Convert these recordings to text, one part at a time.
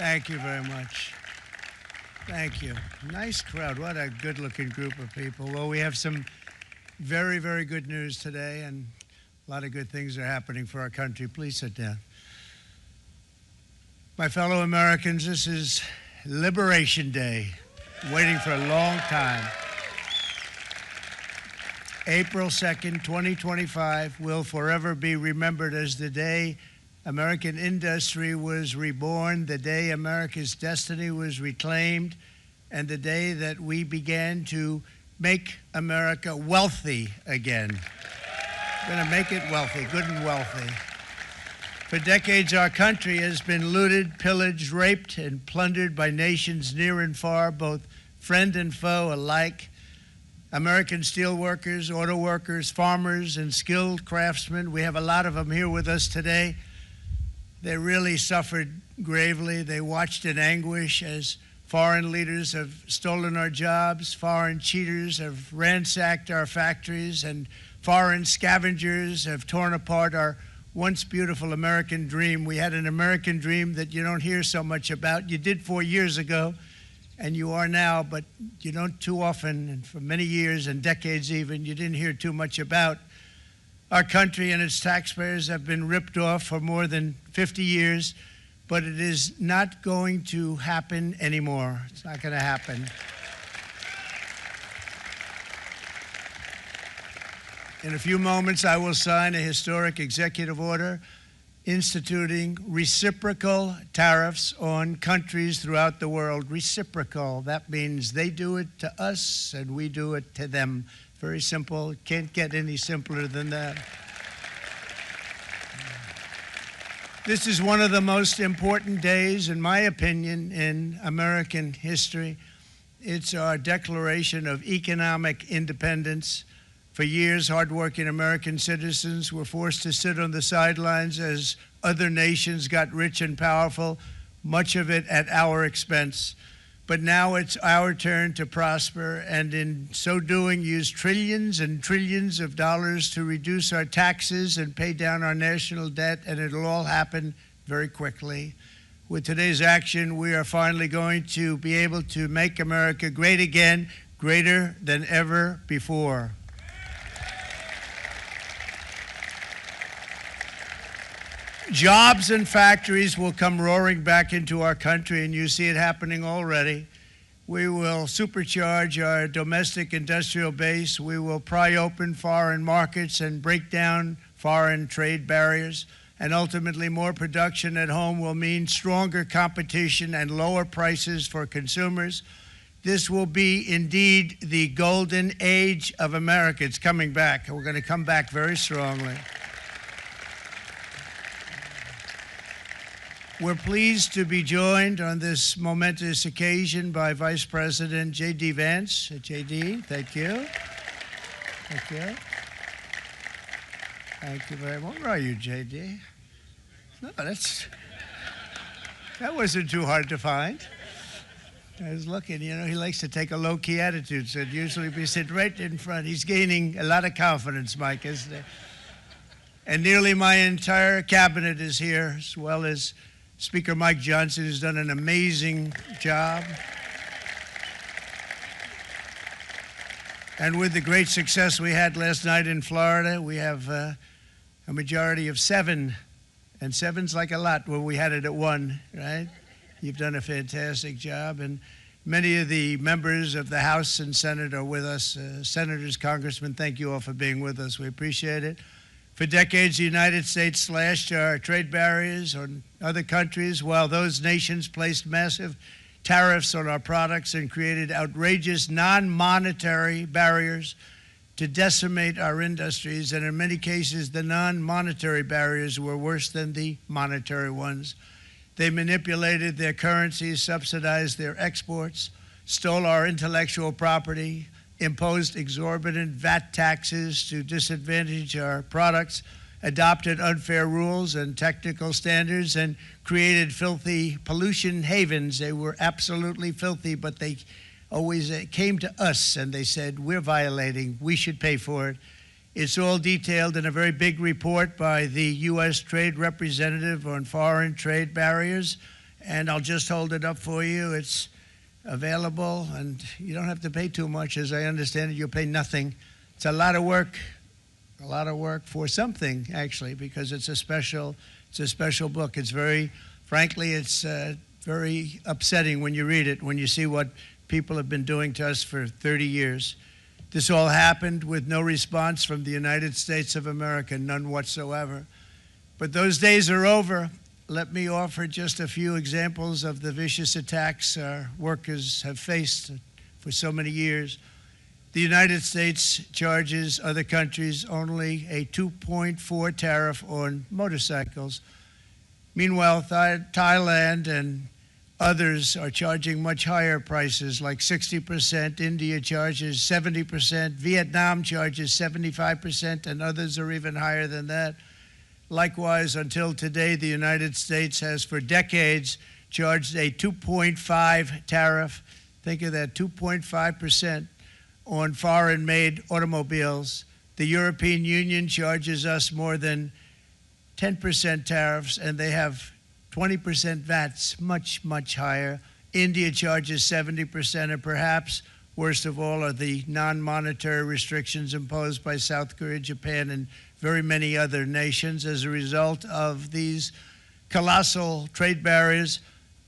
Thank you very much. Thank you. Nice crowd. What a good-looking group of people. Well, we have some very, very good news today, and a lot of good things are happening for our country. Please sit down. My fellow Americans, this is Liberation Day, waiting for a long time. April 2nd, 2025 will forever be remembered as the day American industry was reborn, the day America's destiny was reclaimed, and the day that we began to make America wealthy again. We're going to make it wealthy, good and wealthy. For decades, our country has been looted, pillaged, raped, and plundered by nations near and far, both friend and foe alike. American steelworkers, auto workers, farmers, and skilled craftsmen, we have a lot of them here with us today. They really suffered gravely. They watched in anguish as foreign leaders have stolen our jobs, foreign cheaters have ransacked our factories, and foreign scavengers have torn apart our once beautiful American dream. We had an American dream that you don't hear so much about. You did 4 years ago, and you are now, but you don't too often, and for many years and decades even, you didn't hear too much about. Our country and its taxpayers have been ripped off for more than 50 years, but it is not going to happen anymore. It's not going to happen. In a few moments, I will sign a historic executive order instituting reciprocal tariffs on countries throughout the world. Reciprocal, that means they do it to us and we do it to them. Very simple. Can't get any simpler than that. This is one of the most important days, in my opinion, in American history. It's our declaration of economic independence. For years, hardworking American citizens were forced to sit on the sidelines as other nations got rich and powerful, much of it at our expense. But now it's our turn to prosper, and in so doing, use trillions and trillions of dollars to reduce our taxes and pay down our national debt, and it'll all happen very quickly. With today's action, we are finally going to be able to make America great again, greater than ever before. Jobs and factories will come roaring back into our country, and you see it happening already. We will supercharge our domestic industrial base. We will pry open foreign markets and break down foreign trade barriers. And ultimately, more production at home will mean stronger competition and lower prices for consumers. This will be indeed the golden age of America. It's coming back, and we're going to come back very strongly. We're pleased to be joined on this momentous occasion by Vice President J.D. Vance. J.D., thank you. Thank you. Thank you very much. Where are you, J.D.? No, that wasn't too hard to find. I was looking, you know, he likes to take a low-key attitude, so it'd usually be sitting right in front. He's gaining a lot of confidence, Mike, isn't he? And nearly my entire cabinet is here, as well as Speaker Mike Johnson, who's done an amazing job. And with the great success we had last night in Florida, we have a majority of 7, and 7's like a lot where we had it at 1, right? You've done a fantastic job, and many of the members of the House and Senate are with us. Senators, Congressmen, thank you all for being with us. We appreciate it. For decades, the United States slashed our trade barriers on other countries, while those nations placed massive tariffs on our products and created outrageous non-monetary barriers to decimate our industries. And in many cases, the non-monetary barriers were worse than the monetary ones. They manipulated their currencies, subsidized their exports, stole our intellectual property, imposed exorbitant VAT taxes to disadvantage our products, adopted unfair rules and technical standards, and created filthy pollution havens. They were absolutely filthy, but they always came to us and they said, we're violating, we should pay for it. It's all detailed in a very big report by the U.S. Trade Representative on Foreign Trade Barriers, and I'll just hold it up for you. It's available, and you don't have to pay too much. As I understand it, you'll pay nothing. It's a lot of work for something, actually, because it's a special book. It's frankly, it's very upsetting when you read it, when you see what people have been doing to us for 30 years. This all happened with no response from the United States of America, none whatsoever. But those days are over. Let me offer just a few examples of the vicious attacks our workers have faced for so many years. The United States charges other countries only a 2.4 tariff on motorcycles. Meanwhile, Thailand and others are charging much higher prices, like 60%. India charges 70%. Vietnam charges 75%, and others are even higher than that. Likewise, until today, the United States has for decades charged a 2.5 tariff. Think of that, 2.5% on foreign-made automobiles. The European Union charges us more than 10% tariffs, and they have 20% VATs, much, much higher. India charges 70%, and perhaps worst of all are the non-monetary restrictions imposed by South Korea, Japan, and very many other nations. As a result of these colossal trade barriers,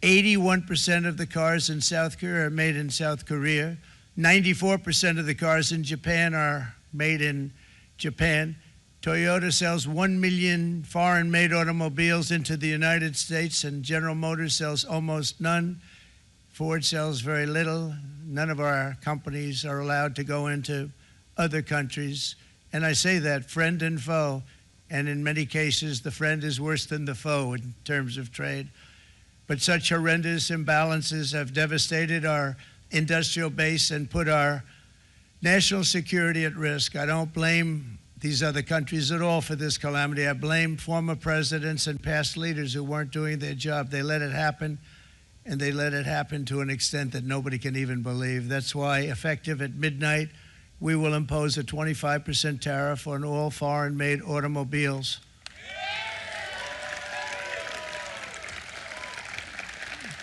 81% of the cars in South Korea are made in South Korea. 94% of the cars in Japan are made in Japan. Toyota sells 1 million foreign-made automobiles into the United States, and General Motors sells almost none. Ford sells very little. None of our companies are allowed to go into other countries. And I say that, friend and foe, and in many cases, the friend is worse than the foe in terms of trade. But such horrendous imbalances have devastated our industrial base and put our national security at risk. I don't blame these other countries at all for this calamity. I blame former presidents and past leaders who weren't doing their job. They let it happen, and they let it happen to an extent that nobody can even believe. That's why, effective at midnight, we will impose a 25% tariff on all foreign-made automobiles.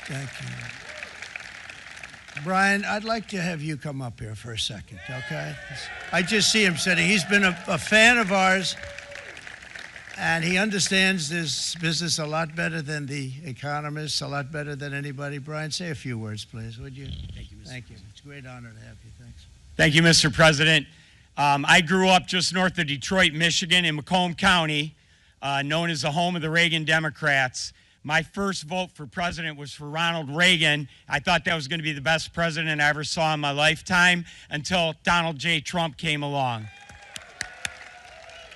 Thank you. Brian, I'd like to have you come up here for a second, okay? I just see him sitting. He's been a fan of ours, and he understands this business a lot better than the economists, a lot better than anybody. Brian, say a few words, please, would you? Thank you, Mr. Thank you. President. It's a great honor to have you. Thanks. Thank you, Mr. President. I grew up just north of Detroit, Michigan, in Macomb County, known as the home of the Reagan Democrats. My first vote for president was for Ronald Reagan. I thought that was going to be the best president I ever saw in my lifetime until Donald J. Trump came along.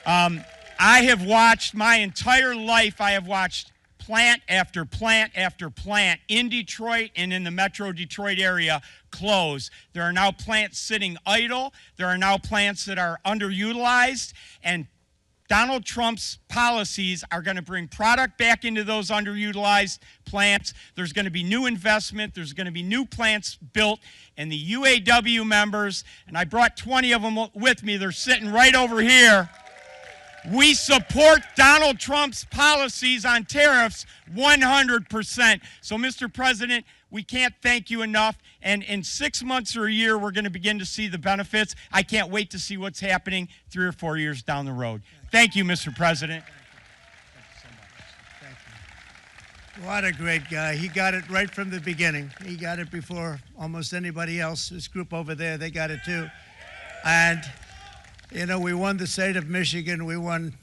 I have watched my entire life, I have watched plant after plant after plant in Detroit and in the metro Detroit area close. There are now plants sitting idle. There are now plants that are underutilized, and Donald Trump's policies are going to bring product back into those underutilized plants. There's going to be new investment. There's going to be new plants built. And the UAW members, and I brought 20 of them with me, they're sitting right over here. We support Donald Trump's policies on tariffs 100%. So, Mr. President, we can't thank you enough. And in 6 months or a year, we're going to begin to see the benefits. I can't wait to see what's happening 3 or 4 years down the road. Thank you, Mr. President. Thank you so much. Thank you. What a great guy. He got it right from the beginning. He got it before almost anybody else. This group over there, they got it too. And, you know, we won the state of Michigan. We won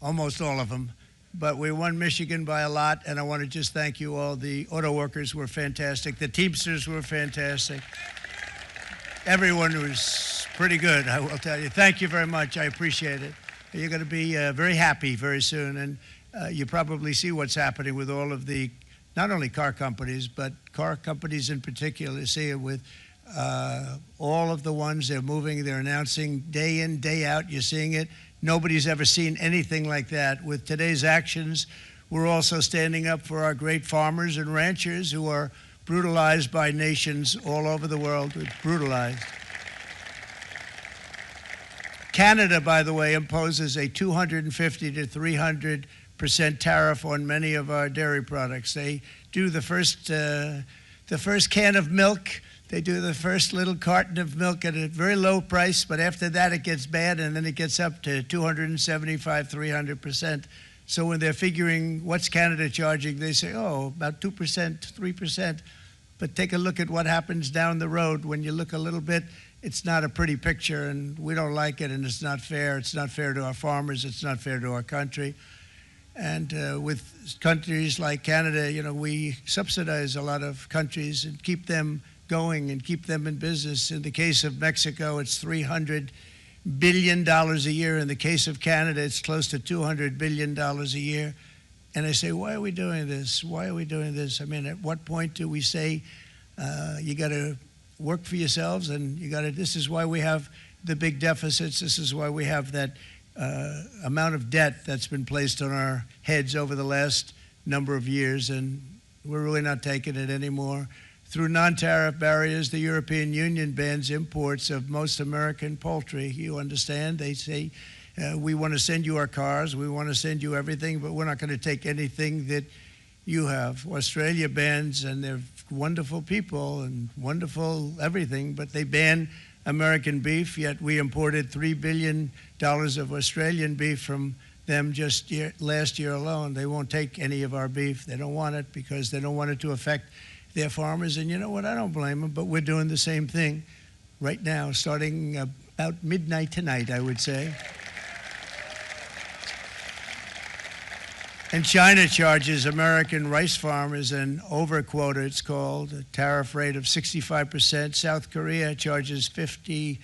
almost all of them. But we won Michigan by a lot, and I want to just thank you all. The auto workers were fantastic. The Teamsters were fantastic. Everyone was pretty good, I will tell you. Thank you very much. I appreciate it. You're going to be very happy very soon, and you probably see what's happening with all of the, not only car companies, but car companies in particular. You see it with all of the ones they're moving, they're announcing day in, day out. You're seeing it. Nobody's ever seen anything like that. With today's actions, we're also standing up for our great farmers and ranchers who are brutalized by nations all over the world. Brutalized. Canada, by the way, imposes a 250 to 300% tariff on many of our dairy products. They do the first can of milk. They do the first little carton of milk at a very low price, but after that it gets bad, and then it gets up to 275, 300%. So when they're figuring what's Canada charging, they say, oh, about 2%, 3%. But take a look at what happens down the road. When you look a little bit, it's not a pretty picture, and we don't like it, and it's not fair. It's not fair to our farmers. It's not fair to our country. And with countries like Canada, you know, we subsidize a lot of countries and keep them going and keep them in business. In the case of Mexico, it's $300 billion a year. In the case of Canada, it's close to $200 billion a year. And I say, why are we doing this? Why are we doing this? I mean, at what point do we say, you got to work for yourselves, and you got to, this is why we have the big deficits. This is why we have that amount of debt that's been placed on our heads over the last number of years, and we're really not taking it anymore. Through non-tariff barriers, the European Union bans imports of most American poultry. You understand? They say, we want to send you our cars, we want to send you everything, but we're not going to take anything that you have. Australia bans, and they're wonderful people and wonderful everything, but they ban American beef, yet we imported $3 billion of Australian beef from them just last year alone. They won't take any of our beef. They don't want it because they don't want it to affect their farmers. And you know what? I don't blame them, but we're doing the same thing right now, starting about midnight tonight, I would say. And China charges American rice farmers an overquota, it's called, a tariff rate of 65%. South Korea charges 50%.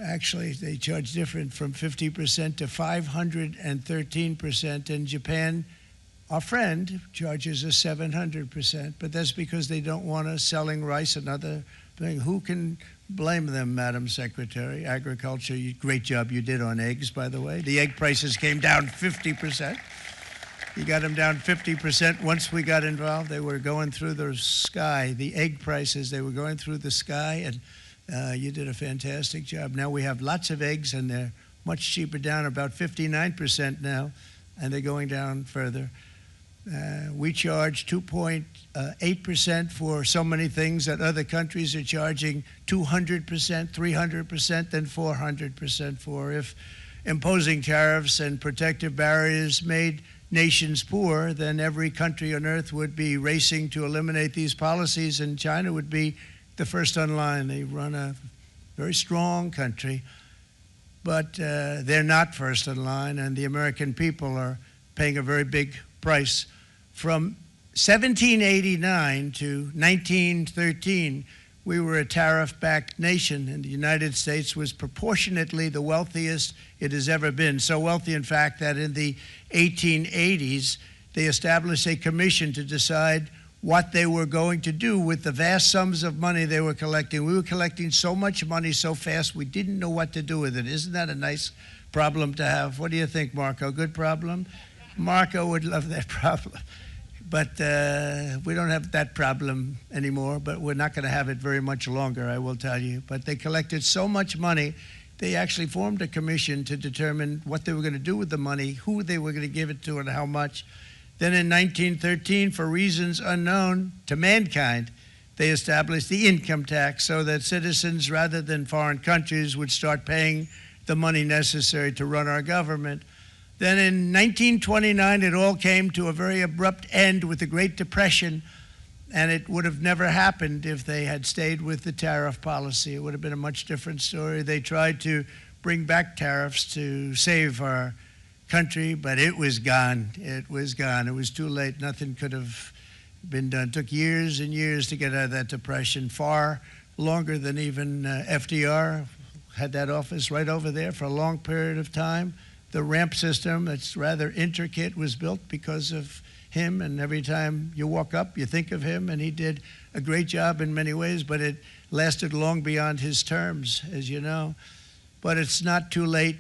Actually, they charge different, from 50% to 513%. And Japan, our friend, charges us 700%. But that's because they don't want us selling rice, another thing. Who can blame them, Madam Secretary? Agriculture, great job you did on eggs, by the way. The egg prices came down 50%. You got them down 50%. Once we got involved, they were going through the sky. The egg prices, they were going through the sky, and you did a fantastic job. Now we have lots of eggs, and they're much cheaper, down about 59% now, and they're going down further. We charge 2.8% for so many things that other countries are charging 200%, 300%, and 400% for. If imposing tariffs and protective barriers made nations poor, then every country on earth would be racing to eliminate these policies, and China would be the first on line. They run a very strong country, but they're not first in line, and the American people are paying a very big price. From 1789 to 1913, we were a tariff-backed nation, and the United States was proportionately the wealthiest it has ever been. So wealthy, in fact, that in the 1880s, they established a commission to decide what they were going to do with the vast sums of money they were collecting. We were collecting so much money so fast, we didn't know what to do with it. Isn't that a nice problem to have? What do you think, Marco? Good problem? Marco would love that problem. But we don't have that problem anymore, but we're not going to have it very much longer, I will tell you. But they collected so much money, they actually formed a commission to determine what they were going to do with the money, who they were going to give it to, and how much. Then in 1913, for reasons unknown to mankind, they established the income tax so that citizens, rather than foreign countries, would start paying the money necessary to run our government. Then in 1929, it all came to a very abrupt end with the Great Depression, and it would have never happened if they had stayed with the tariff policy. It would have been a much different story. They tried to bring back tariffs to save our country, but it was gone. It was gone. It was too late. Nothing could have been done. It took years and years to get out of that depression, far longer than even FDR had that office right over there for a long period of time. The ramp system, that's rather intricate, was built because of him, and every time you walk up, you think of him, and he did a great job in many ways, but it lasted long beyond his terms, as you know. But it's not too late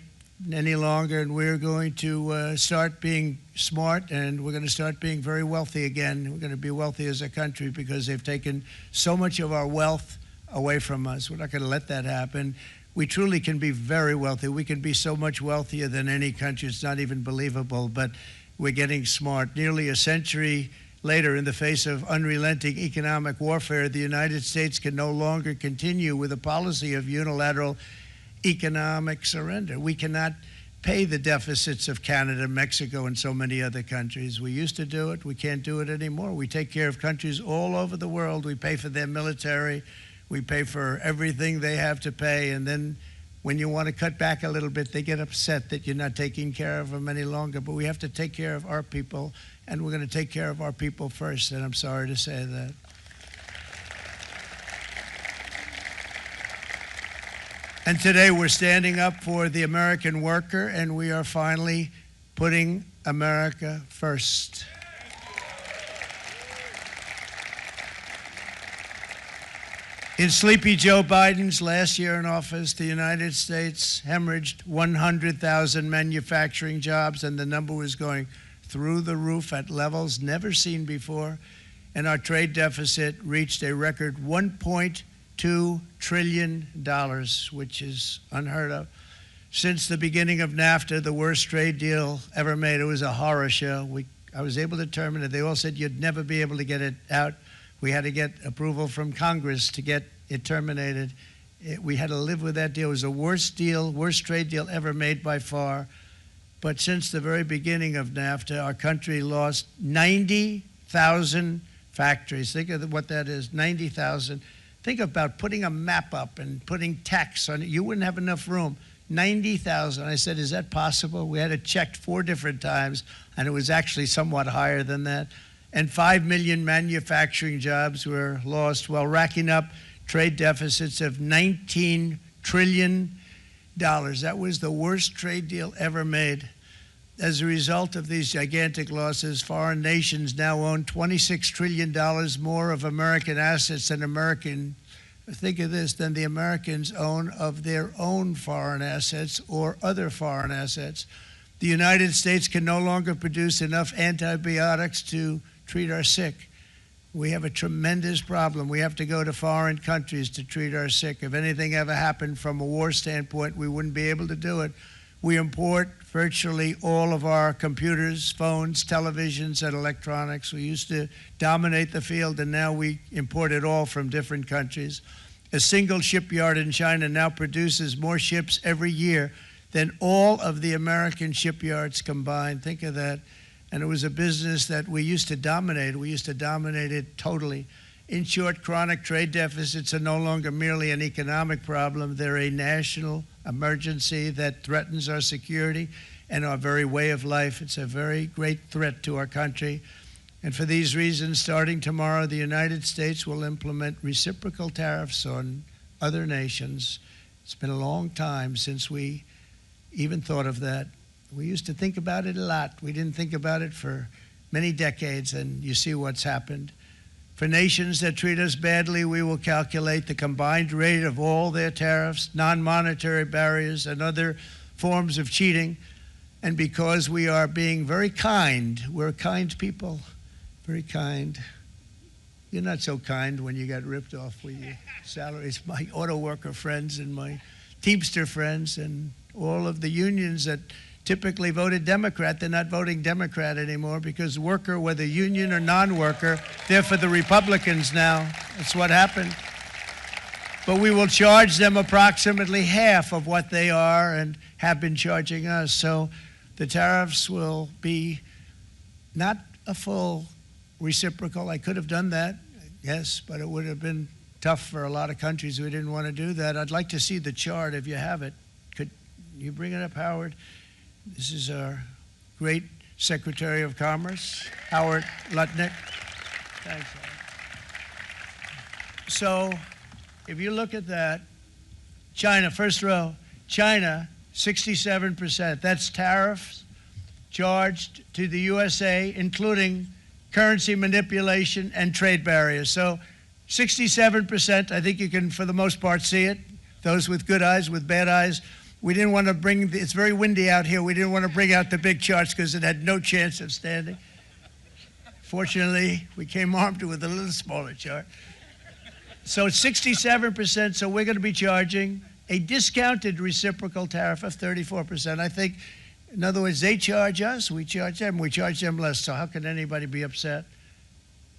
any longer, and we're going to start being smart, and we're going to start being very wealthy again. We're going to be wealthy as a country because they've taken so much of our wealth away from us. We're not going to let that happen. We truly can be very wealthy. We can be so much wealthier than any country. It's not even believable. But we're getting smart. Nearly a century later, in the face of unrelenting economic warfare, the United States can no longer continue with a policy of unilateral economic surrender. We cannot pay the deficits of Canada, Mexico, and so many other countries. We used to do it. We can't do it anymore. We take care of countries all over the world. We pay for their military. We pay for everything they have to pay. And then when you want to cut back a little bit, they get upset that you're not taking care of them any longer. But we have to take care of our people, and we're going to take care of our people first. And I'm sorry to say that. And today we're standing up for the American worker, and we are finally putting America first. In Sleepy Joe Biden's last year in office, the United States hemorrhaged 100,000 manufacturing jobs, and the number was going through the roof at levels never seen before. And our trade deficit reached a record $1.2 trillion, which is unheard of. Since the beginning of NAFTA, the worst trade deal ever made, it was a horror show. I was able to terminate it. They all said you'd never be able to get it out. We had to get approval from Congress to get it terminated. We had to live with that deal. It was the worst deal, worst trade deal ever made by far. But since the very beginning of NAFTA, our country lost 90,000 factories. Think of what that is, 90,000. Think about putting a map up and putting tax on it. You wouldn't have enough room. 90,000. I said, is that possible? We had it checked 4 different times, and it was actually somewhat higher than that. And 5 million manufacturing jobs were lost while racking up trade deficits of $19 trillion. That was the worst trade deal ever made. As a result of these gigantic losses, foreign nations now own $26 trillion more of American assets than think of this, than the Americans own of their own foreign assets or other foreign assets. The United States can no longer produce enough antibiotics to treat our sick. We have a tremendous problem. We have to go to foreign countries to treat our sick. If anything ever happened from a war standpoint, we wouldn't be able to do it. We import virtually all of our computers, phones, televisions, and electronics. We used to dominate the field, and now we import it all from different countries. A single shipyard in China now produces more ships every year than all of the American shipyards combined. Think of that. And it was a business that we used to dominate. We used to dominate it totally. In short, chronic trade deficits are no longer merely an economic problem. They're a national emergency that threatens our security and our very way of life. It's a very great threat to our country. And for these reasons, starting tomorrow, the United States will implement reciprocal tariffs on other nations. It's been a long time since we even thought of that. We used to think about it a lot. We didn't think about it for many decades, and you see what's happened. For nations that treat us badly, we will calculate the combined rate of all their tariffs, non-monetary barriers, and other forms of cheating. And because we are being very kind, we're kind people, very kind. You're not so kind when you got ripped off with your salaries. My auto worker friends and my Teamster friends and all of the unions that typically voted Democrat, they're not voting Democrat anymore because worker, whether union or non-worker, they're for the Republicans now. That's what happened. But we will charge them approximately half of what they are and have been charging us. So the tariffs will be not a full reciprocal. I could have done that, yes, but it would have been tough for a lot of countries who didn't want to do that. I'd like to see the chart if you have it. Could you bring it up, Howard? This is our great Secretary of Commerce, Howard Lutnick. Thanks, Howard. So if you look at that, China, first row, China, 67%. That's tariffs charged to the USA, including currency manipulation and trade barriers. So 67%, I think you can, for the most part, see it. Those with good eyes, with bad eyes. We didn't want to bring, it's very windy out here. We didn't want to bring out the big charts because it had no chance of standing. Fortunately, we came armed with a little smaller chart. So it's 67%, so we're going to be charging a discounted reciprocal tariff of 34%. I think In other words, they charge us, we charge them less. So how can anybody be upset?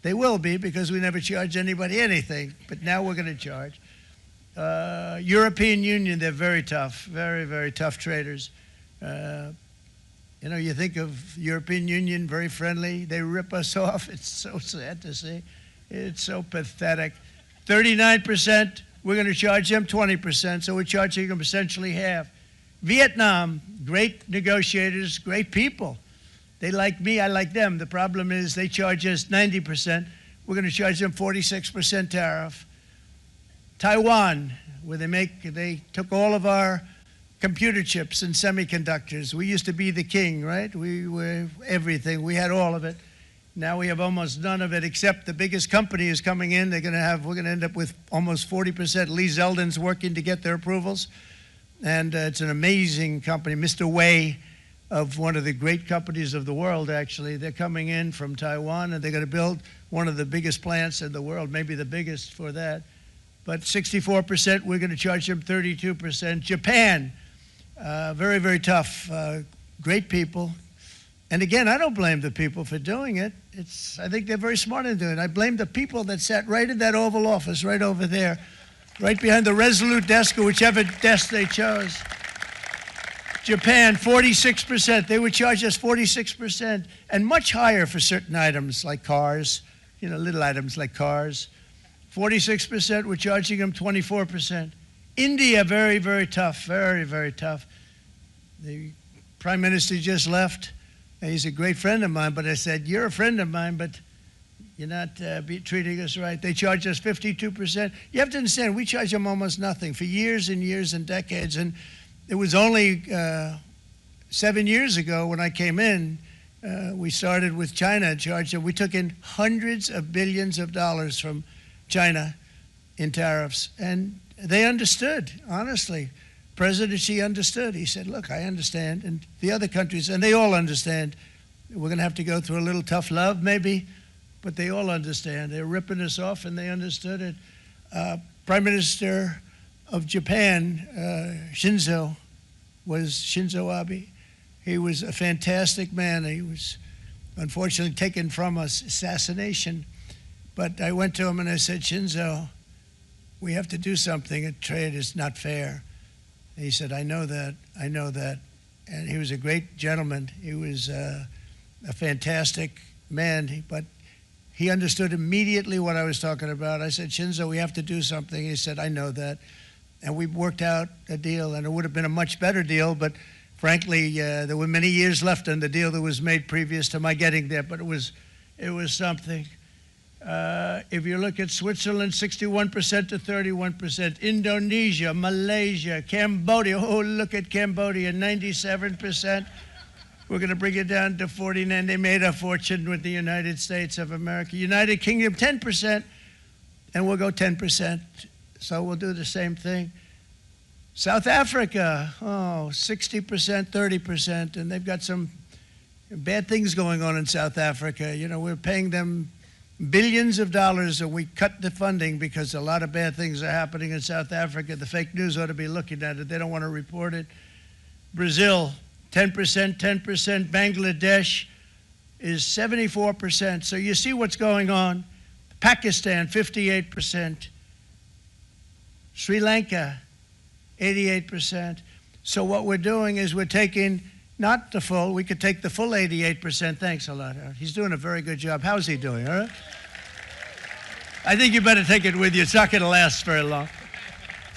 They will be, because we never charge anybody anything, but now we're going to charge. European Union, they're very tough, very, very tough traders. You know, you think of European Union, very friendly. They rip us off. It's so sad to see. It's so pathetic. 39%, we're going to charge them 20%, so we're charging them essentially half. Vietnam, great negotiators, great people. They like me, I like them. The problem is they charge us 90%. We're going to charge them 46% tariff. Taiwan, where they took all of our computer chips and semiconductors. We used to be the king, right? We were everything. We had all of it. Now we have almost none of it, except the biggest company is coming in. We're going to end up with almost 40%. Lee Zeldin's working to get their approvals. And it's an amazing company. Mr. Wei, of one of the great companies of the world, actually. They're coming in from Taiwan, and they're going to build one of the biggest plants in the world, maybe the biggest for that. But 64%, we're going to charge them 32%. Japan, very, very tough, great people. And again, I don't blame the people for doing it. I think they're very smart in doing it. I blame the people that sat right in that Oval Office, right over there, right behind the Resolute desk or whichever desk they chose. Japan, 46%. They would charge us 46%, and much higher for certain items like cars, you know, little items like cars. 46%, we're charging them 24%. India, very, very tough, very, very tough. The Prime Minister just left, and he's a great friend of mine, but I said, you're a friend of mine, but you're not treating us right. They charge us 52%. You have to understand, we charge them almost nothing for years and years and decades, and it was only 7 years ago when I came in, we started with China and charged them. We took in hundreds of billions of dollars from China in tariffs, and they understood, honestly. President Xi understood. He said, look, I understand, and the other countries, and they all understand. We're going to have to go through a little tough love, maybe, but they all understand. They're ripping us off, and they understood it. Prime Minister of Japan, Shinzo Abe. He was a fantastic man. He was unfortunately taken from us, assassination. But I went to him and I said, Shinzo, we have to do something. Trade is not fair. And he said, I know that, I know that. And he was a great gentleman. He was a fantastic man, but he understood immediately what I was talking about. I said, Shinzo, we have to do something. He said, I know that. And we worked out a deal, and it would have been a much better deal, but frankly, there were many years left on the deal that was made previous to my getting there, but it was something. If you look at Switzerland, 61% to 31%. Indonesia, Malaysia, Cambodia. Oh, look at Cambodia, 97%. We're going to bring it down to 49. They made a fortune with the United States of America. United Kingdom, 10%, and we'll go 10%. So we'll do the same thing. South Africa, 60%, 30%, and they've got some bad things going on in South Africa. You know, we're paying them billions of dollars, and we cut the funding because a lot of bad things are happening in South Africa. The fake news ought to be looking at it. They don't want to report it. Brazil, 10%, 10%. Bangladesh is 74%. So you see what's going on. Pakistan, 58%. Sri Lanka, 88%. So what we're doing is we're taking not the full, we could take the full 88%. Thanks a lot, Howard. He's doing a very good job. How's he doing, all right? I think you better take it with you. It's not going to last very long.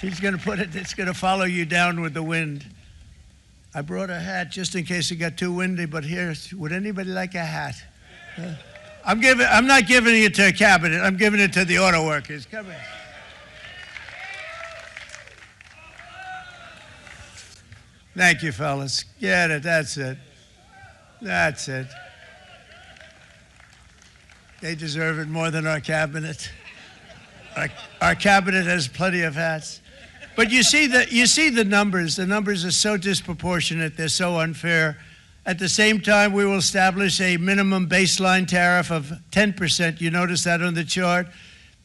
He's going to put it, it's going to follow you down with the wind. I brought a hat just in case it got too windy, but here, would anybody like a hat? I'm not giving it to a cabinet. I'm giving it to the auto workers. Come here. Thank you, fellas. Get it. That's it. That's it. They deserve it more than our cabinet. Our cabinet has plenty of hats. But you see the numbers. The numbers are so disproportionate. They're so unfair. At the same time, we will establish a minimum baseline tariff of 10%. You notice that on the chart.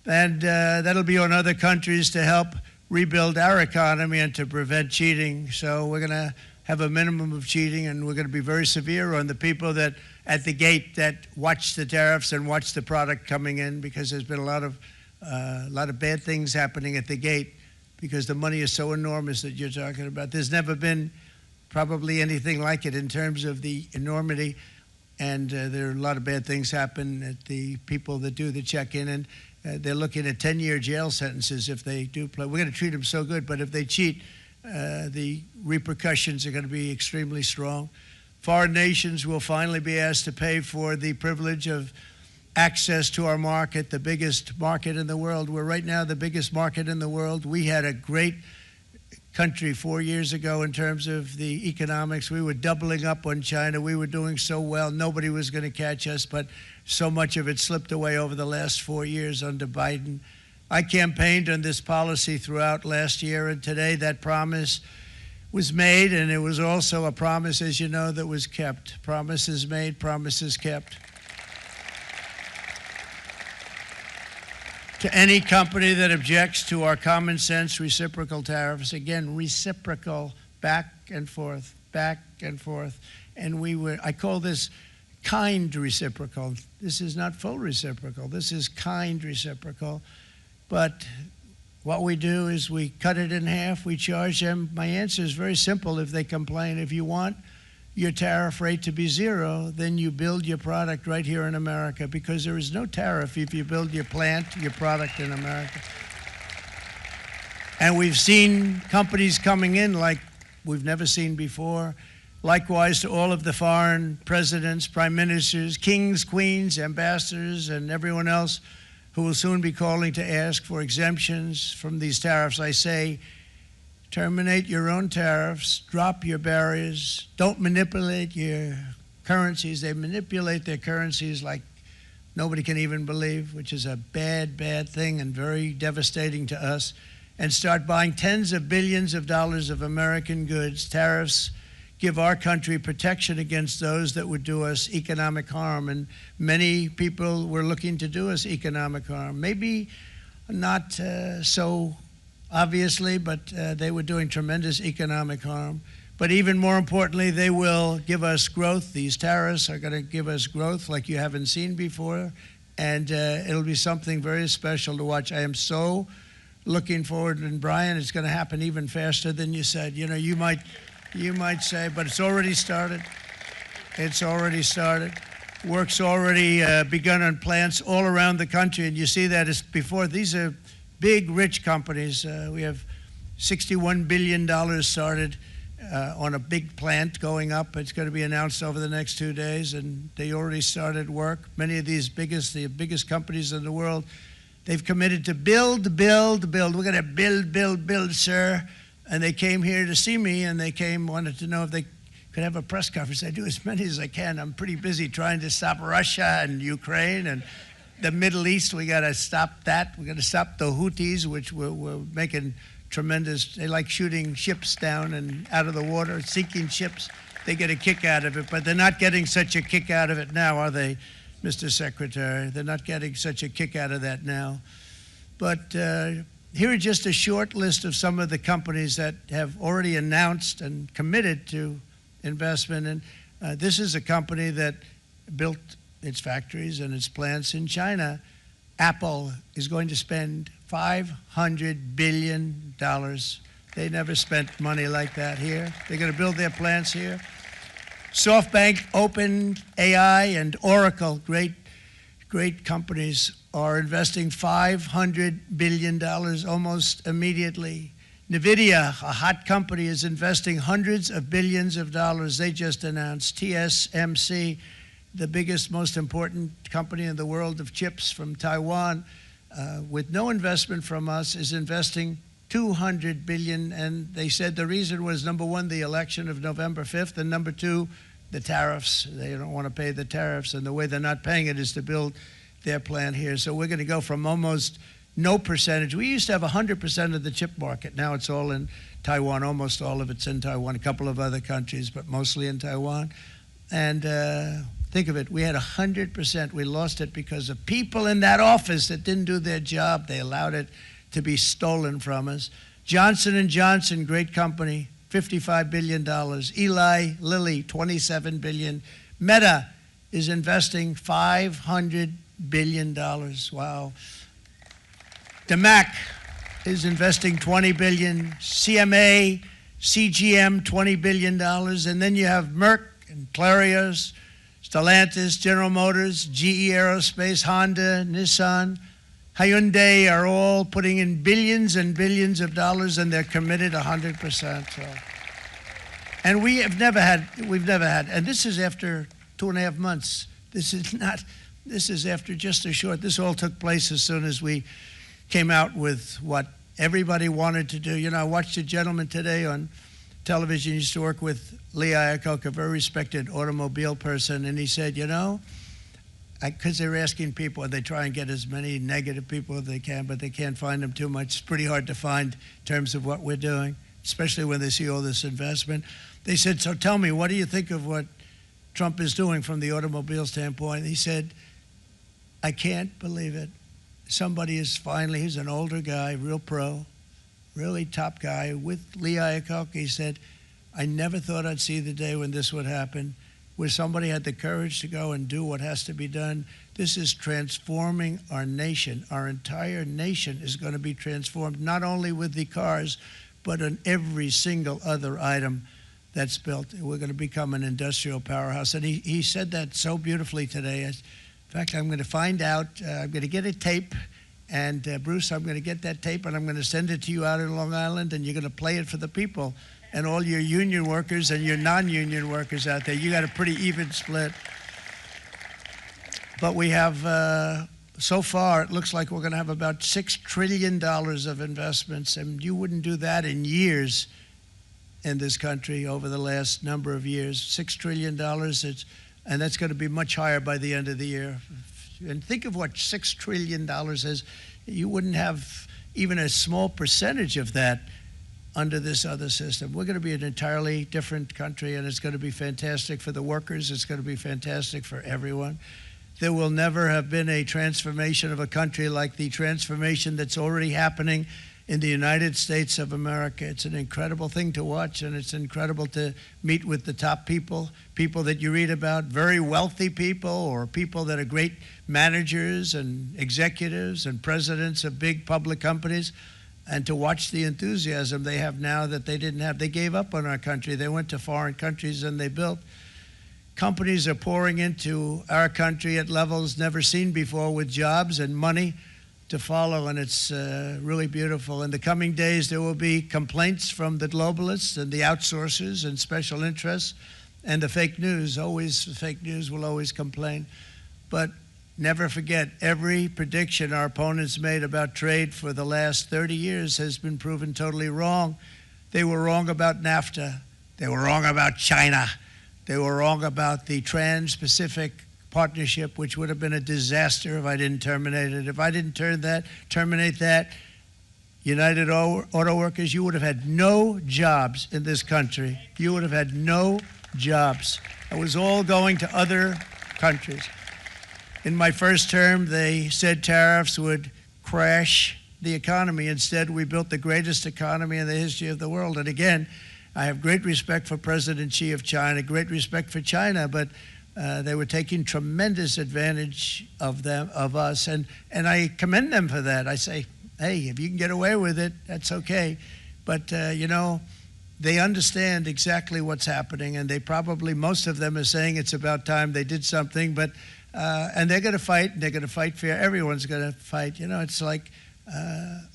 And that'll be on other countries to help rebuild our economy and to prevent cheating. So we're going to have a minimum of cheating, and we're going to be very severe on the people that at the gate that watch the tariffs and watch the product coming in, because there's been a lot of bad things happening at the gate because the money is so enormous that you're talking about. There's never been probably anything like it in terms of the enormity, and there are a lot of bad things happen at the people that do the check-in, and they're looking at 10-year jail sentences if they do play. We're going to treat them so good, but if they cheat, the repercussions are going to be extremely strong. Foreign nations will finally be asked to pay for the privilege of access to our market, the biggest market in the world. We're right now the biggest market in the world. We had a great country 4 years ago in terms of the economics. We were doubling up on China. We were doing so well. Nobody was going to catch us, but so much of it slipped away over the last 4 years under Biden. I campaigned on this policy throughout last year, and today that promise was made, and it was also a promise, as you know, that was kept. Promises made, promises kept. To any company that objects to our common sense reciprocal tariffs, again, reciprocal, back and forth, back and forth. And I call this kind reciprocal. This is not full reciprocal. This is kind reciprocal. But what we do is we cut it in half. We charge them. My answer is very simple if they complain. If you want your tariff rate to be zero, then you build your product right here in America, because there is no tariff if you build your plant, your product in America. And we've seen companies coming in like we've never seen before. Likewise to all of the foreign presidents, prime ministers, kings, queens, ambassadors, and everyone else who will soon be calling to ask for exemptions from these tariffs. I say, terminate your own tariffs, drop your barriers, don't manipulate your currencies. They manipulate their currencies like nobody can even believe, which is a bad, bad thing and very devastating to us. And start buying tens of billions of dollars of American goods. Tariffs give our country protection against those that would do us economic harm. And many people were looking to do us economic harm. Maybe not so obviously, but they were doing tremendous economic harm. But even more importantly, they will give us growth. These tariffs are going to give us growth like you haven't seen before, and it'll be something very special to watch. I am so looking forward, and Brian, it's going to happen even faster than you said. You know, you might say, but it's already started. It's already started. Work's already begun on plants all around the country, and you see that as before. These are big, rich companies. We have $61 billion started on a big plant going up. It's going to be announced over the next 2 days, and they already started work. Many of these the biggest companies in the world, they've committed to build, build, build. We're going to build, build, build, sir. And they came here to see me, and they wanted to know if they could have a press conference. I do as many as I can. I'm pretty busy trying to stop Russia and Ukraine and the Middle East. We got to stop that. We got to stop the Houthis, which we're making tremendous. They like shooting ships down and out of the water, sinking ships. They get a kick out of it, but they're not getting such a kick out of it now, are they, Mr. Secretary? They're not getting such a kick out of that now. But here are just a short list of some of the companies that have already announced and committed to investment. And this is a company that built its factories and its plants in China. Apple is going to spend $500 billion. They never spent money like that here. They're going to build their plants here. SoftBank, OpenAI, and Oracle, great companies, are investing $500 billion almost immediately. NVIDIA, a hot company, is investing hundreds of billions of dollars. They just announced. TSMC, the biggest, most important company in the world of chips from Taiwan, with no investment from us, is investing $200 billion. And they said the reason was, number one, the election of November 5th, and number two, the tariffs. They don't want to pay the tariffs, and the way they're not paying it is to build their plant here. So we're going to go from almost no percentage. We used to have 100% of the chip market. Now it's all in Taiwan. Almost all of it's in Taiwan, a couple of other countries, but mostly in Taiwan. And think of it, we had 100%. We lost it because of people in that office that didn't do their job. They allowed it to be stolen from us. Johnson & Johnson, great company, $55 billion. Eli Lilly, $27 billion. Meta is investing $500 billion. Wow. DeMac is investing $20 billion. CMA, CGM, $20 billion. And then you have Merck and Clarios, Stellantis, General Motors, GE Aerospace, Honda, Nissan, Hyundai are all putting in billions and billions of dollars, and they're committed 100%. So. And we've never had, and this is after 2.5 months. This is after just a short, this all took place as soon as we came out with what everybody wanted to do. You know, I watched a gentleman today on television. He used to work with Lee Iacocca, a very respected automobile person, and he said, you know, because they're asking people, and they try and get as many negative people as they can, but they can't find them too much. It's pretty hard to find in terms of what we're doing, especially when they see all this investment. They said, so tell me, what do you think of what Trump is doing from the automobile standpoint? He said, I can't believe it. Somebody is finally, he's an older guy, real pro, really top guy, with Lee Iacocca. He said, I never thought I'd see the day when this would happen, where somebody had the courage to go and do what has to be done. This is transforming our nation. Our entire nation is going to be transformed, not only with the cars, but on every single other item that's built. We're going to become an industrial powerhouse. And he said that so beautifully today. In fact, I'm going to find out, I'm going to get a tape, and Bruce, I'm going to get that tape, and I'm going to send it to you out in Long Island, and you're going to play it for the people. And all your union workers and your non-union workers out there, you got a pretty even split. But we have, so far, it looks like we're going to have about $6 trillion of investments, and you wouldn't do that in years in this country over the last number of years. $6 trillion, and that's going to be much higher by the end of the year. And think of what $6 trillion is. You wouldn't have even a small percentage of that under this other system. We're going to be an entirely different country, and it's going to be fantastic for the workers. It's going to be fantastic for everyone. There will never have been a transformation of a country like the transformation that's already happening in the United States of America. It's an incredible thing to watch, and it's incredible to meet with the top people, people that you read about, very wealthy people, or people that are great managers and executives and presidents of big public companies, and to watch the enthusiasm they have now that they didn't have. They gave up on our country. They went to foreign countries and they built. Companies are pouring into our country at levels never seen before, with jobs and money to follow, and it's really beautiful. In the coming days, there will be complaints from the globalists and the outsourcers and special interests and the fake news. Always, fake news will always complain. But never forget, every prediction our opponents made about trade for the last 30 years has been proven totally wrong. They were wrong about NAFTA. They were wrong about China. They were wrong about the Trans-Pacific Partnership, which would have been a disaster if I didn't terminate it. If I didn't terminate that, United Auto Workers, you would have had no jobs in this country. You would have had no jobs. It was all going to other countries. In my first term, they said tariffs would crash the economy. Instead, we built the greatest economy in the history of the world. And again, I have great respect for President Xi of China, great respect for China, but they were taking tremendous advantage of us, and I commend them for that. I say, hey, if you can get away with it, that's okay. But, you know, they understand exactly what's happening, and they probably, most of them are saying it's about time they did something, but and they're going to fight, and they're going to fight fair. Everyone's going to fight. You know, it's like,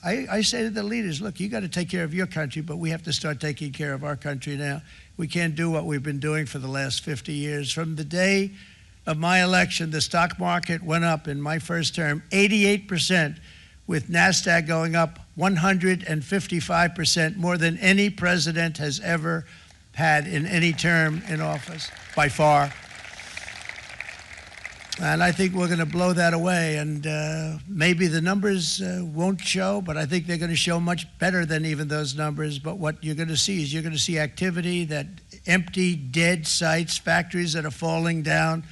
I say to the leaders, look, you got to take care of your country, but we have to start taking care of our country now. We can't do what we've been doing for the last 50 years. From the day of my election, the stock market went up in my first term 88%, with NASDAQ going up 155%, more than any president has ever had in any term in office, by far. And I think we're going to blow that away. And maybe the numbers won't show, but I think they're going to show much better than even those numbers. But what you're going to see is you're going to see activity, that empty, dead sites, factories that are falling down.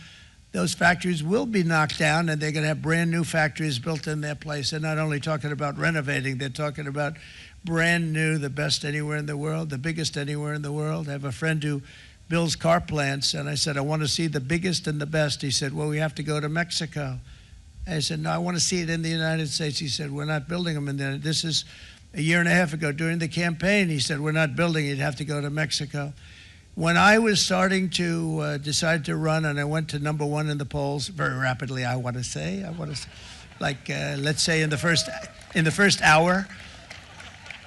Those factories will be knocked down, and they're going to have brand new factories built in their place. They're not only talking about renovating, they're talking about brand new, the best anywhere in the world, the biggest anywhere in the world. I have a friend who builds car plants, and I said, I want to see the biggest and the best. He said, well, we have to go to Mexico. I said, no, I want to see it in the United States. He said, we're not building them in there. This is a year and a half ago during the campaign. He said, we're not building it. You'd have to go to Mexico. When I was starting to decide to run, and I went to number one in the polls very rapidly, I want to say, like let's say in the first hour.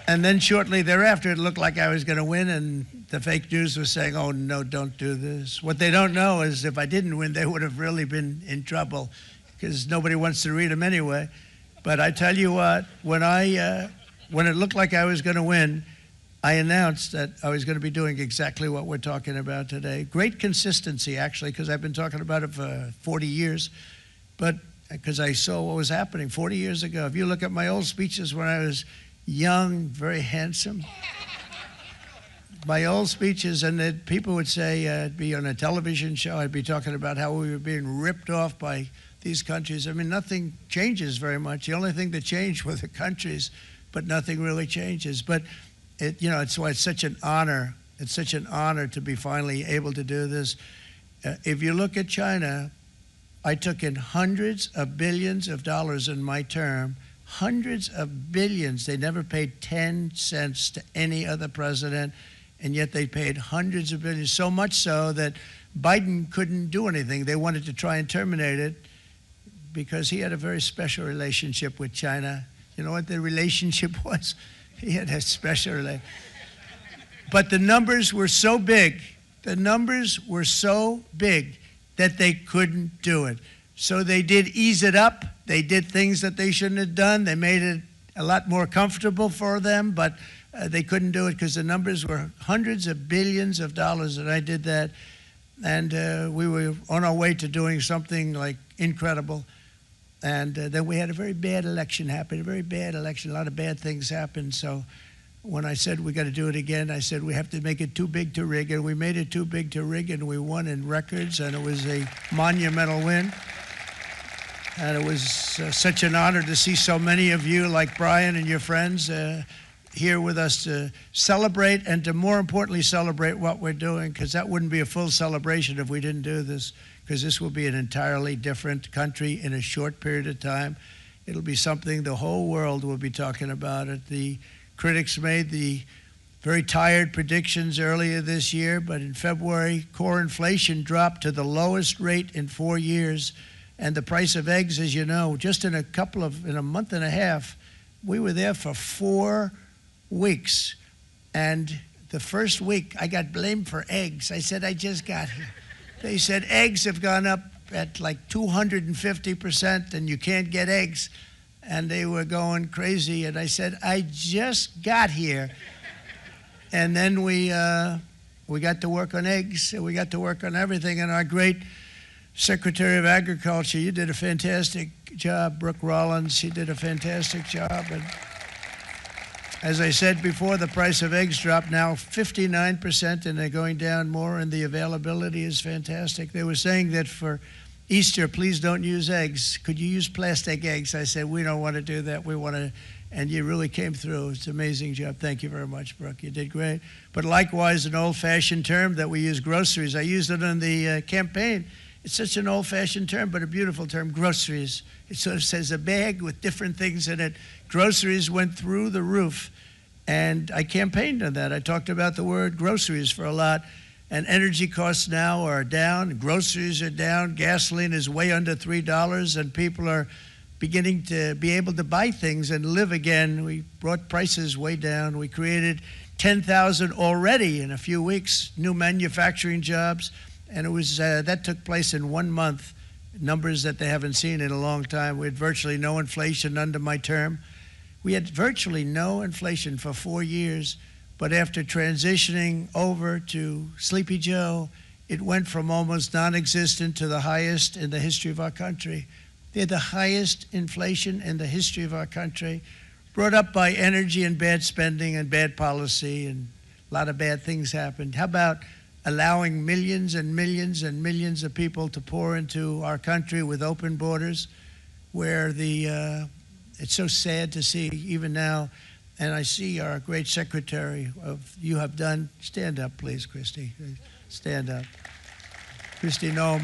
And then shortly thereafter, it looked like I was going to win, and the fake news was saying, oh, no, don't do this. What they don't know is if I didn't win, they would have really been in trouble, because nobody wants to read them anyway. But I tell you what, when it looked like I was going to win, I announced that I was going to be doing exactly what we're talking about today. Great consistency, actually, because I've been talking about it for 40 years, but because I saw what was happening 40 years ago. If you look at my old speeches when I was young, very handsome, my old speeches, and that people would say, I'd be on a television show, I'd be talking about how we were being ripped off by these countries. I mean, nothing changes very much. The only thing that changed were the countries, but nothing really changes. But it's why it's such an honor. It's such an honor to be finally able to do this. If you look at China, I took in hundreds of billions of dollars in my term, hundreds of billions. They never paid 10 cents to any other president, and yet they paid hundreds of billions, so much so that Biden couldn't do anything. They wanted to try and terminate it because he had a very special relationship with China. You know what the relationship was? He had a special relationship. But the numbers were so big, that they couldn't do it. So they did ease it up. They did things that they shouldn't have done. They made it a lot more comfortable for them, but they couldn't do it because the numbers were hundreds of billions of dollars, and I did that. And we were on our way to doing something like incredible. And then we had a very bad election happen, a very bad election. A lot of bad things happened. So when I said we got to do it again, I said we have to make it too big to rig. And we made it too big to rig, and we won in records, and it was a monumental win. And it was such an honor to see so many of you, like Brian and your friends, here with us to celebrate, and to more importantly celebrate what we're doing, because that wouldn't be a full celebration if we didn't do this, because this will be an entirely different country in a short period of time. It'll be something the whole world will be talking about it. The critics made the very tired predictions earlier this year, but in February, core inflation dropped to the lowest rate in 4 years, and the price of eggs, as you know, just in a month and a half, we were there for 4 weeks. And the first week, I got blamed for eggs. I said, I just got here. They said eggs have gone up at like 250%, and you can't get eggs. And they were going crazy. And I said, I just got here. And then we got to work on eggs, and we got to work on everything. And our great Secretary of Agriculture, you did a fantastic job. Brooke Rollins, she did a fantastic job. And as I said before, the price of eggs dropped now 59%, and they're going down more, and the availability is fantastic. They were saying that for Easter, please don't use eggs. Could you use plastic eggs? I said, we don't want to do that. We want to, and you really came through. It's an amazing job. Thank you very much, Brooke. You did great. But likewise, an old-fashioned term that we use, groceries. I used it in the campaign. It's such an old-fashioned term, but a beautiful term, groceries. It sort of says a bag with different things in it. Groceries went through the roof, and I campaigned on that. I talked about the word groceries for a lot, and energy costs now are down, groceries are down, gasoline is way under $3, and people are beginning to be able to buy things and live again. We brought prices way down. We created 10,000 already in a few weeks, new manufacturing jobs. And it was that took place in 1 month, numbers that they haven't seen in a long time. We had virtually no inflation under my term. We had virtually no inflation for 4 years, but after transitioning over to Sleepy Joe, it went from almost non-existent to the highest in the history of our country. They had the highest inflation in the history of our country, brought up by energy and bad spending and bad policy, and a lot of bad things happened. How about allowing millions and millions and millions of people to pour into our country with open borders, where it's so sad to see even now And I see our great secretary you have done. Stand up, please, Christy. Stand up. Christy Nome.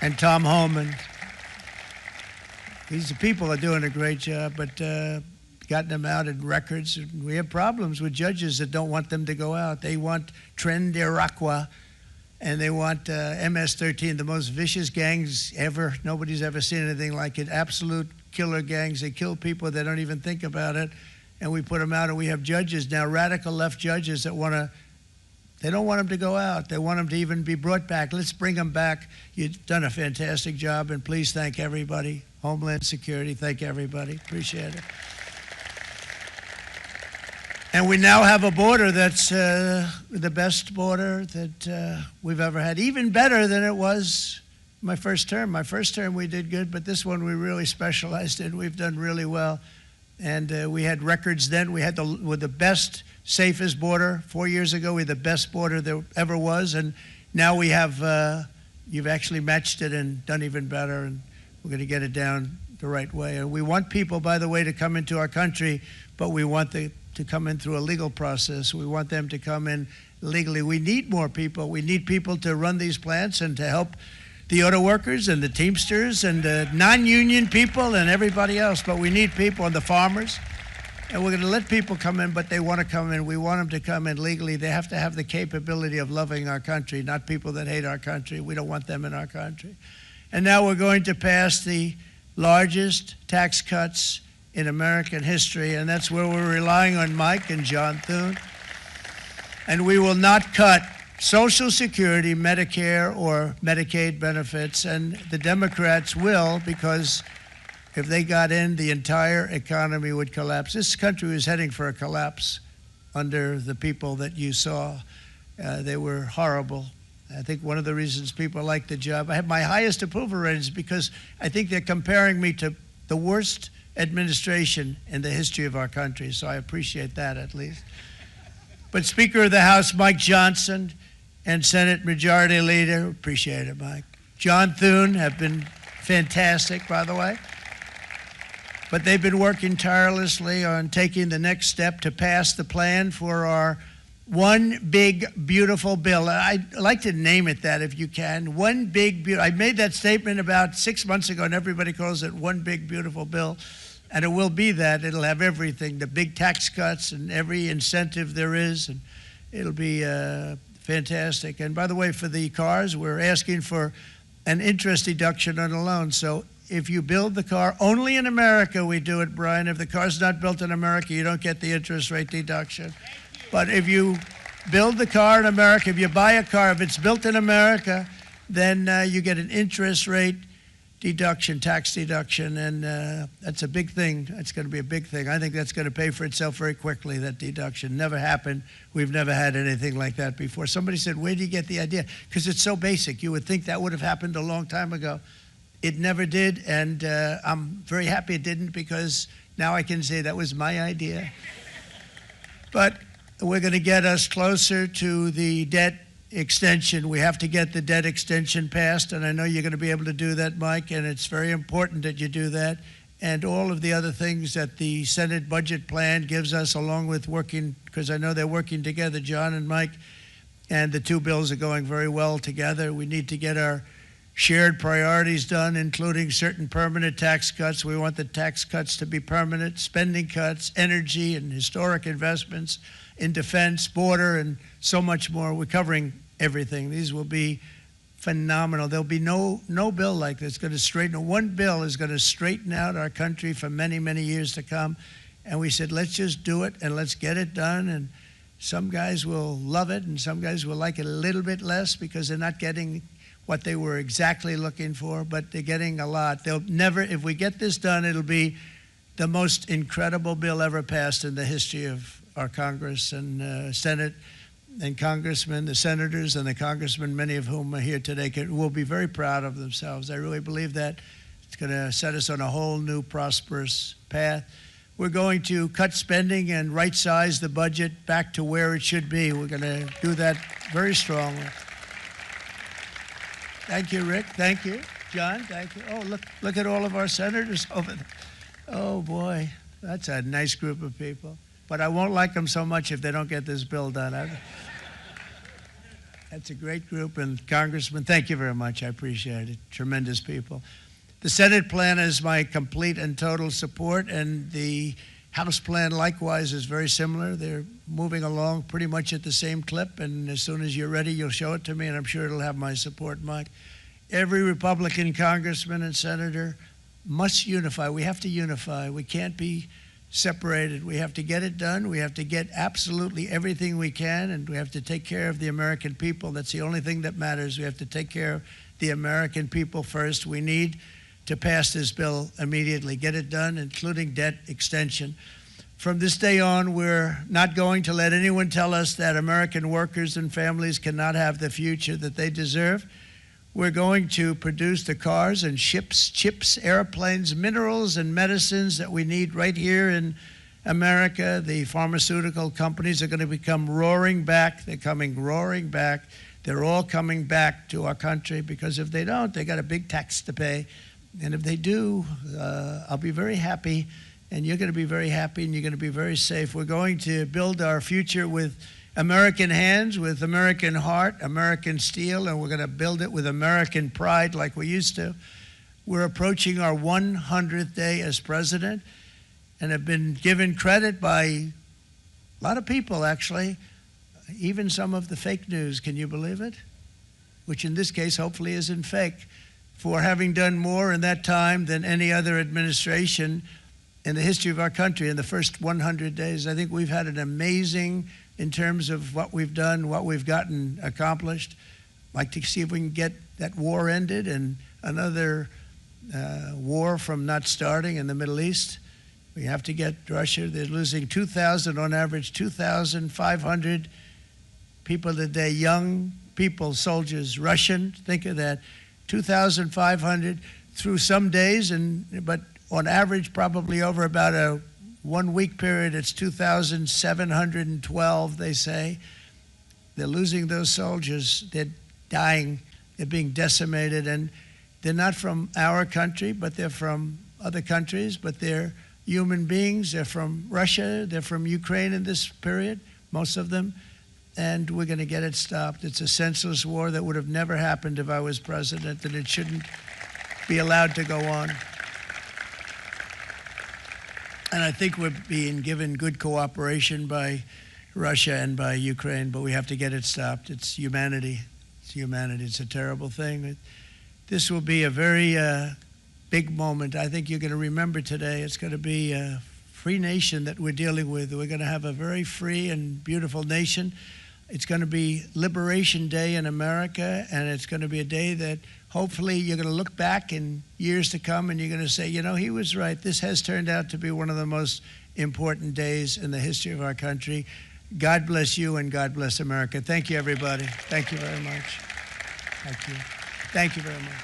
And Tom Holman. These people are doing a great job, but gotten them out in records. We have problems with judges that don't want them to go out. They want Tren de Aragua, and they want MS-13, the most vicious gangs ever. Nobody's ever seen anything like it. Absolute killer gangs. They kill people. They don't even think about it. And we put them out, and we have judges now, radical left judges that they don't want them to go out. They want them to even be brought back. Let's bring them back. You've done a fantastic job, and please thank everybody. Homeland Security, thank everybody. Appreciate it. And we now have a border that's the best border that we've ever had, even better than it was my first term. My first term we did good, but this one we really specialized in. We've done really well. And we had records then. We had the best, safest border. 4 years ago, we had the best border there ever was. And now we have, you've actually matched it and done even better. And we're going to get it down the right way. And we want people, by the way, to come into our country, but we want to come in through a legal process. We want them to come in legally. We need more people. We need people to run these plants and to help the auto workers and the Teamsters and the non-union people and everybody else. But we need people and the farmers. And we're going to let people come in, but they want to come in. We want them to come in legally. They have to have the capability of loving our country, not people that hate our country. We don't want them in our country. And now we're going to pass the largest tax cuts in American history, and that's where we're relying on Mike and John Thune. And we will not cut Social Security, Medicare, or Medicaid benefits, and the Democrats will, because if they got in, the entire economy would collapse. This country was heading for a collapse under the people that you saw. They were horrible. I think one of the reasons people like the job, I have my highest approval ratings because I think they're comparing me to the worst administration in the history of our country, so I appreciate that at least. But Speaker of the House, Mike Johnson, and Senate Majority Leader, appreciate it, Mike. John Thune have been fantastic, by the way. But they've been working tirelessly on taking the next step to pass the plan for our one big, beautiful bill. I'd like to name it that if you can. One big, beautiful. I made that statement about 6 months ago, and everybody calls it one big, beautiful bill. And it will be that. It'll have everything, the big tax cuts and every incentive there is. And it'll be fantastic. And by the way, for the cars, we're asking for an interest deduction on a loan. So if you build the car, only in America we do it, Brian. If the car's not built in America, you don't get the interest rate deduction. But if you build the car in America, if you buy a car, if it's built in America, then you get an interest rate deduction, tax deduction, and that's a big thing. That's going to be a big thing. I think that's going to pay for itself very quickly, that deduction. Never happened. We've never had anything like that before. Somebody said, where do you get the idea? Because it's so basic. You would think that would have happened a long time ago. It never did, and I'm very happy it didn't, because now I can say that was my idea. But we're going to get us closer to the debt extension. We have to get the debt extension passed, and I know you're going to be able to do that, Mike, and it's very important that you do that. And all of the other things that the Senate budget plan gives us, along with working, because I know they're working together, John and Mike, and the two bills are going very well together. We need to get our shared priorities done, including certain permanent tax cuts. We want the tax cuts to be permanent, spending cuts, energy and historic investments in defense, border, and so much more. We're covering everything. These will be phenomenal. There'll be no bill like this going to straighten. One bill is going to straighten out our country for many, many years to come. And we said, let's just do it and let's get it done. And some guys will love it and some guys will like it a little bit less because they're not getting what they were exactly looking for, but they're getting a lot. They'll never, if we get this done, it'll be the most incredible bill ever passed in the history of our Congress and Senate and congressmen, the senators and the congressmen, many of whom are here today, will be very proud of themselves. I really believe that. It's going to set us on a whole new prosperous path. We're going to cut spending and right-size the budget back to where it should be. We're going to do that very strongly. Thank you, Rick. Thank you. John, thank you. Oh, look at all of our senators over there. Oh, boy. That's a nice group of people. But I won't like them so much if they don't get this bill done. That's a great group, and Congressman, thank you very much. I appreciate it. Tremendous people. The Senate plan has my complete and total support, and the House plan likewise is very similar. They're moving along pretty much at the same clip, and as soon as you're ready, you'll show it to me, and I'm sure it'll have my support, Mike. Every Republican congressman and senator must unify. We have to unify. We can't be separated. We have to get it done. We have to get absolutely everything we can, and we have to take care of the American people. That's the only thing that matters. We have to take care of the American people first. We need to pass this bill immediately, get it done, including debt extension. From this day on, we're not going to let anyone tell us that American workers and families cannot have the future that they deserve. We're going to produce the cars and ships, chips, airplanes, minerals, and medicines that we need right here in America. The pharmaceutical companies are going to become roaring back. They're coming roaring back. They're all coming back to our country, because if they don't, they got a big tax to pay. And if they do, I'll be very happy, and you're going to be very happy, and you're going to be very safe. We're going to build our future with American hands, with American heart, American steel, and we're going to build it with American pride like we used to. We're approaching our 100th day as president, and have been given credit by a lot of people, actually, even some of the fake news. Can you believe it? Which in this case hopefully isn't fake, for having done more in that time than any other administration in the history of our country in the first 100 days. I think we've had an amazing, in terms of what we've done, what we've gotten accomplished. I'd like to see if we can get that war ended and another war from not starting in the Middle East. We have to get Russia. They're losing 2,000 on average, 2,500 people a day, young people, soldiers, Russian. Think of that. 2,500 through some days, but on average, probably over about a 1 week period, it's 2,712, they say. They're losing those soldiers. They're dying. They're being decimated. And they're not from our country, but they're from other countries. But they're human beings. They're from Russia. They're from Ukraine in this period, most of them. And we're going to get it stopped. It's a senseless war that would have never happened if I was president, and it shouldn't be allowed to go on. And I think we're being given good cooperation by Russia and by Ukraine, but we have to get it stopped. It's humanity. It's humanity. It's a terrible thing. This will be a very big moment. I think you're going to remember today. It's going to be a free nation that we're dealing with. We're going to have a very free and beautiful nation. It's going to be Liberation Day in America, and it's going to be a day that hopefully you're going to look back in years to come and you're going to say, you know, he was right. This has turned out to be one of the most important days in the history of our country. God bless you, and God bless America. Thank you, everybody. Thank you very much. Thank you. Thank you very much.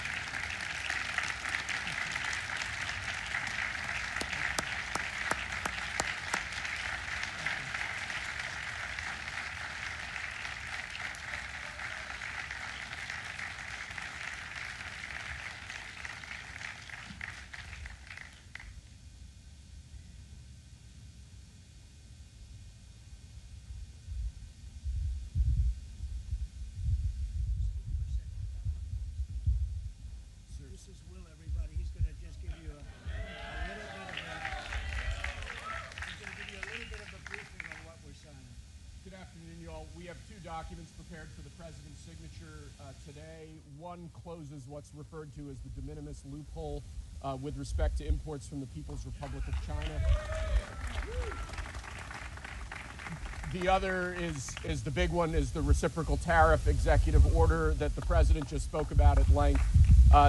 This is Will, everybody. He's going to just give you a little bit of a briefing on what we're signing. Good afternoon, y'all. We have two documents prepared for the president's signature today. One closes what's referred to as the de minimis loophole with respect to imports from the People's Republic of China. The other is the big one, is the reciprocal tariff executive order that the president just spoke about at length.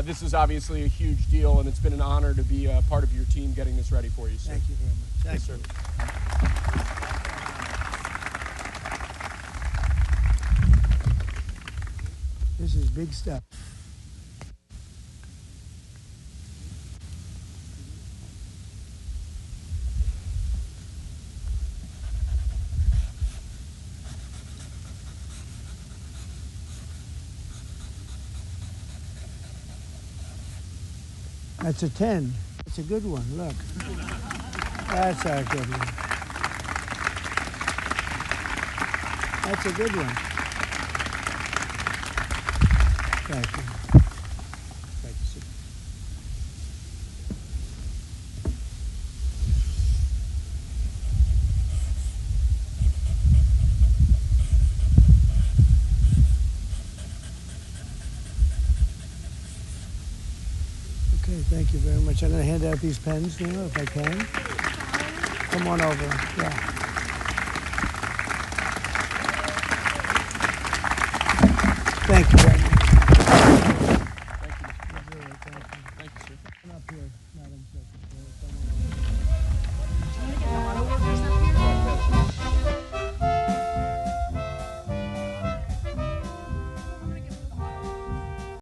This is obviously a huge deal, and it's been an honor to be a part of your team getting this ready for you, sir. Thank you very much. Thank Yes, you. sir. This is big stuff. That's a 10. That's a good one. Look. That's a good one. That's a good one. Thank you. Thank you, sir. Okay, thank you very much. I'm going to hand out these pens now, if I can. Come on over. Yeah. Thank you very much.